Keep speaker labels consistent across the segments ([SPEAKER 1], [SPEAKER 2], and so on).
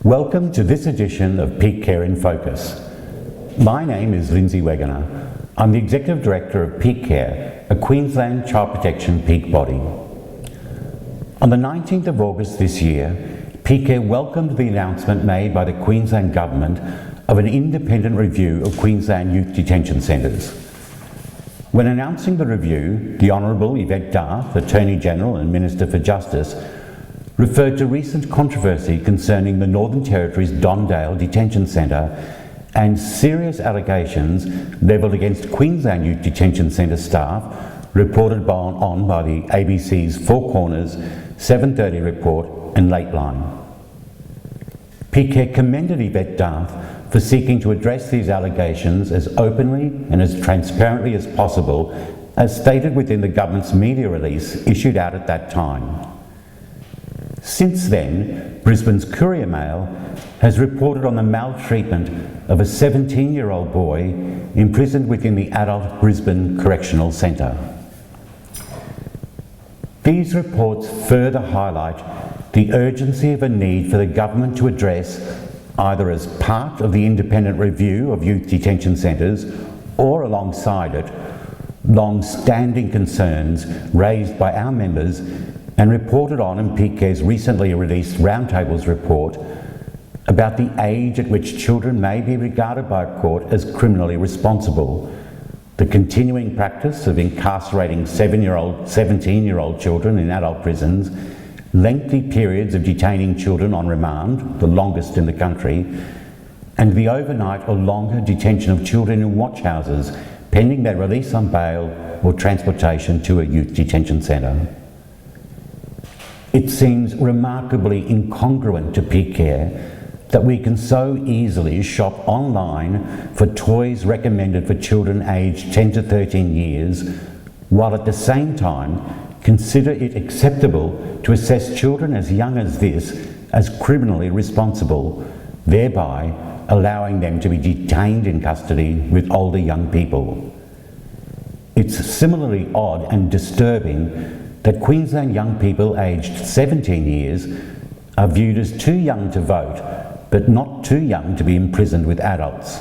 [SPEAKER 1] Welcome to this edition of Peakcare in Focus. My name is Lindsay Wegener. I'm the Executive Director of Peakcare, a Queensland child protection peak body. On the 19th of August this year, Peakcare welcomed the announcement made by the Queensland Government of an independent review of Queensland youth detention centres. When announcing the review, the Honourable Yvette D'Arth, Attorney-General and Minister for Justice, referred to recent controversy concerning the Northern Territory's Dondale Detention Centre and serious allegations levelled against Queensland Youth Detention Centre staff reported on by the ABC's Four Corners, 7:30 report and Lateline. Peakcare commended Yvette D'Arth for seeking to address these allegations as openly and as transparently as possible, as stated within the government's media release issued out at that time. Since then, Brisbane's Courier Mail has reported on the maltreatment of a 17-year-old boy imprisoned within the adult Brisbane Correctional Centre. These reports further highlight the urgency of a need for the government to address, either as part of the independent review of youth detention centres or alongside it, long-standing concerns raised by our members and reported on in Peakcare's recently released Roundtables report about the age at which children may be regarded by a court as criminally responsible, the continuing practice of incarcerating 17-year-old children in adult prisons, lengthy periods of detaining children on remand, the longest in the country, and the overnight or longer detention of children in watch houses pending their release on bail or transportation to a youth detention centre. It seems remarkably incongruent to Peakcare that we can so easily shop online for toys recommended for children aged 10 to 13 years, while at the same time consider it acceptable to assess children as young as this as criminally responsible, thereby allowing them to be detained in custody with older young people. It's similarly odd and disturbing that Queensland young people aged 17 years are viewed as too young to vote, but not too young to be imprisoned with adults.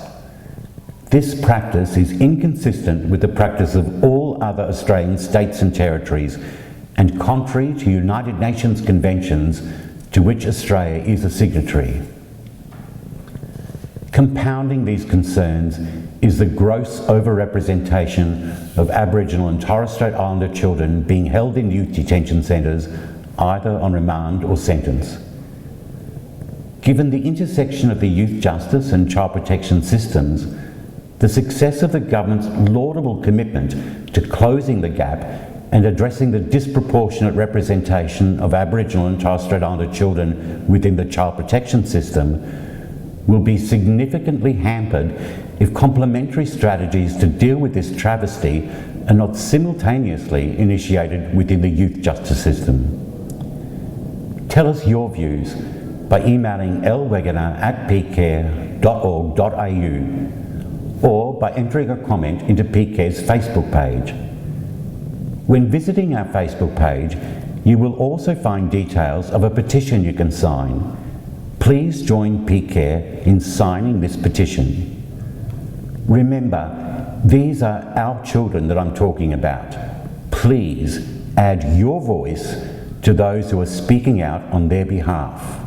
[SPEAKER 1] This practice is inconsistent with the practice of all other Australian states and territories, and contrary to United Nations conventions to which Australia is a signatory. Compounding these concerns is the gross overrepresentation of Aboriginal and Torres Strait Islander children being held in youth detention centres, either on remand or sentence. Given the intersection of the youth justice and child protection systems, the success of the government's laudable commitment to closing the gap and addressing the disproportionate representation of Aboriginal and Torres Strait Islander children within the child protection system will be significantly hampered if complementary strategies to deal with this travesty are not simultaneously initiated within the youth justice system. Tell us your views by emailing lwegener@peakcare.org.au or by entering a comment into Peakcare's Facebook page. When visiting our Facebook page, you will also find details of a petition you can sign. Please join Peakcare in signing this petition. Remember, these are our children that I'm talking about. Please add your voice to those who are speaking out on their behalf.